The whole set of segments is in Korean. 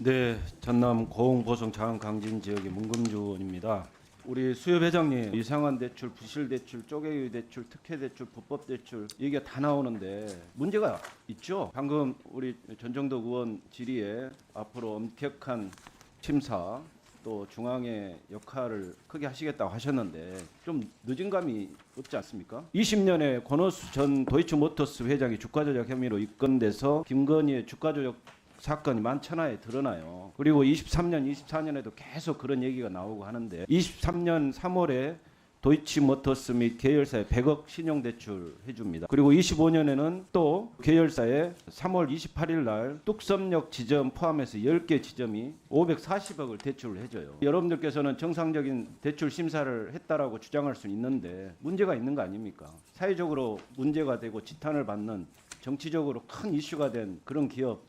네, 전남 고흥보성 장강진 지역의 문금주 의원입니다. 우리 수협 회장님, 이상한 대출, 부실 대출, 쪼개기 대출, 특혜 대출, 불법 대출 얘기가 다 나오는데 문제가 있죠. 방금 우리 전정덕 의원 질의에 앞으로 엄격한 심사 또 중앙의 역할을 크게 하시겠다고 하셨는데 좀 늦은 감이 없지 않습니까? 20년에 권오수 전 도이치모터스 회장이 주가 조작 혐의로 입건돼서 김건희의 주가 조작 사건이 만천하에 드러나요. 그리고 23년, 24년에도 계속 그런 얘기가 나오고 하는데 23년 3월에 도이치모터스 및 계열사에 100억 신용대출 해줍니다. 그리고 25년에는 또 계열사에 3월 28일 날 뚝섬역 지점 포함해서 10개 지점이 540억을 대출을 해줘요. 여러분들께서는 정상적인 대출 심사를 했다라고 주장할 수 있는데 문제가 있는 거 아닙니까? 사회적으로 문제가 되고 지탄을 받는 정치적으로 큰 이슈가 된 그런 기업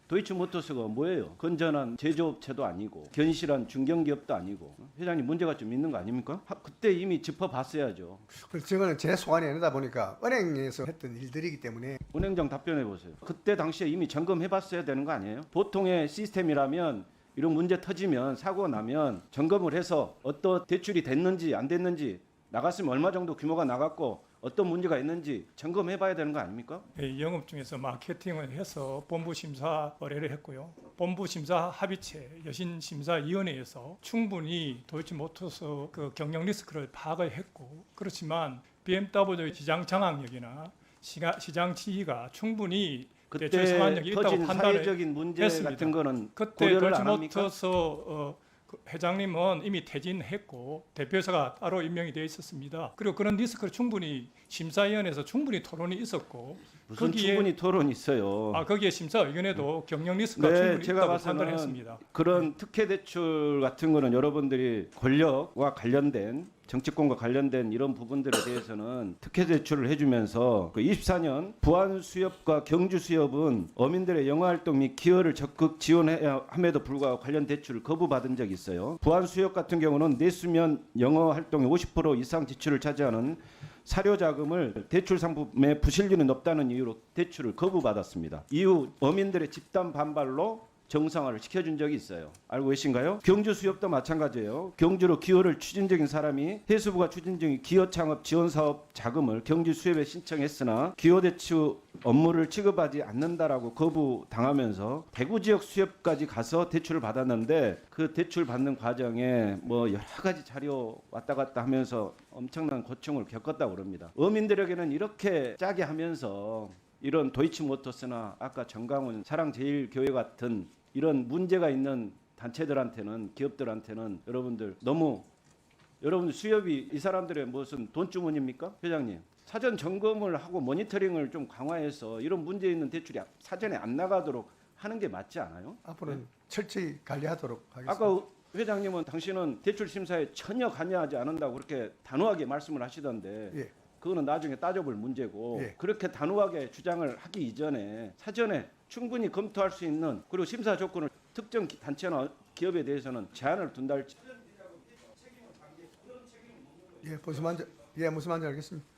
도이치모터스가 뭐예요? 건전한 제조업체도 아니고 견실한 중견기업도 아니고. 회장님 문제가 좀 있는 거 아닙니까? 그때 이미 짚어봤어야죠. 그래서 저거는 제 소관이 아니다 보니까 은행에서 했던 일들이기 때문에. 은행장 답변해 보세요. 그때 당시에 이미 점검해봤어야 되는 거 아니에요? 보통의 시스템이라면 이런 문제 터지면 사고가 나면 점검을 해서 어떤 대출이 됐는지 안 됐는지 나갔으면 얼마 정도 규모가 나갔고 어떤 문제가 있는지 점검해봐야 되는 거 아닙니까? 영업 중에서 마케팅을 해서 본부심사 의뢰를 했고요. 본부심사 합의체 여신심사위원회에서 충분히 도이치모터스 그 경영 리스크를 파악을 했고, 그렇지만 BMW 시장 장악력이나 시장 지위가 충분히 대출 상환력이 있다고 터진 판단을 사회적인 문제 했습니다. 같은 거는 그때 고려를 안 합니까? 도이치모터스 그 회장님은 이미 퇴진했고 대표이사가 따로 임명이 되어 있었습니다. 그리고 그런 리스크를 충분히 심사위원회에서 충분히 토론이 있었고, 무슨 거기에 충분히 토론이 있어요. 거기에 심사위원회도 경영 리스크가 네, 충분히 제가 있다고 봐서는 판단했습니다. 그런 특혜 대출 같은 거는 여러분들이 권력과 관련된 정치권과 관련된 이런 부분들에 대해서는 특혜 대출을 해주면서 그 24년 부안 수협과 경주 수협은 어민들의 영어활동 및 기여를 적극 지원함에도 불구하고 관련 대출을 거부받은 적이 있어요. 부안 수협 같은 경우는 내수면 영어 활동의 50% 이상 지출을 차지하는 사료 자금을 대출 상품에 부실률이 높다는 이유로 대출을 거부받았습니다. 이후 어민들의 집단 반발로 정상화를 시켜준 적이 있어요. 알고 계신가요? 경주 수협도 마찬가지예요. 경주로 기여를 추진적인 사람이 해수부가 추진 중인 기여 창업 지원 사업 자금을 경주 수협에 신청했으나 기여 대출 업무를 취급하지 않는다라고 거부당하면서 대구 지역 수협까지 가서 대출을 받았는데 그 대출 받는 과정에 뭐 여러 가지 자료 왔다 갔다 하면서 엄청난 고충을 겪었다고 그럽니다. 어민들에게는 이렇게 짜게 하면서 이런 도이치모터스나 아까 정강훈 사랑제일교회 같은 이런 문제가 있는 단체들한테는, 기업들한테는 여러분들 수협이 이 사람들의 무슨 돈주머니입니까? 회장님, 사전 점검을 하고 모니터링을 좀 강화해서 이런 문제 있는 대출이 사전에 안 나가도록 하는 게 맞지 않아요? 앞으로는 철저히 관리하도록 하겠습니다. 아까 회장님은 당신은 대출 심사에 전혀 관여하지 않는다고 그렇게 단호하게 말씀을 하시던데 예. 그거는 나중에 따져볼 문제고, 예. 그렇게 단호하게 주장을 하기 이전에 사전에 충분히 검토할 수 있는, 그리고 심사 조건을 특정 단체나 기업에 대해서는 제한을 둔다 할지. 무슨 말인지 알겠습니다.